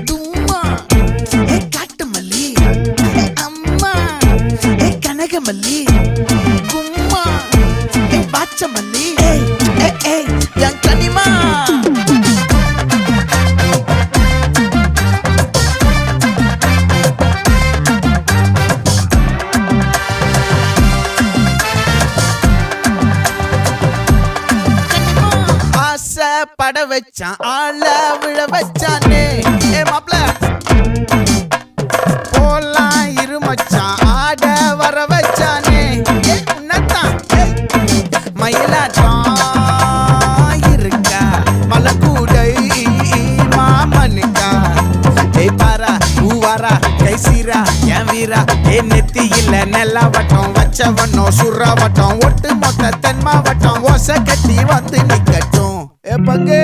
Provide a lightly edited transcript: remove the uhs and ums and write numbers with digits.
தும்மா காட்டு மல்லி அம்மா கனகமல்லி கும்மா பாச்ச மல்லி என் கனிமா பட வச்சான் ஆள விழ வச்சானே மாப்ள போலாம் இருமச்சான் ஆட வர வச்சானே உன்னதான் மயிலாட்டம் இருக்கா மலக்கூடை மாமனுக்கா பாரா பூவாரா கைசீரா என் வீரா நெத்தி இல்ல நெல்லா வட்டம் வச்ச வண்ணம் சுறா வட்டம் ஒட்டு மொத்த தென் மாவட்டம் ஓசை கட்டி வந்து நிக்கட்டும் பங்கே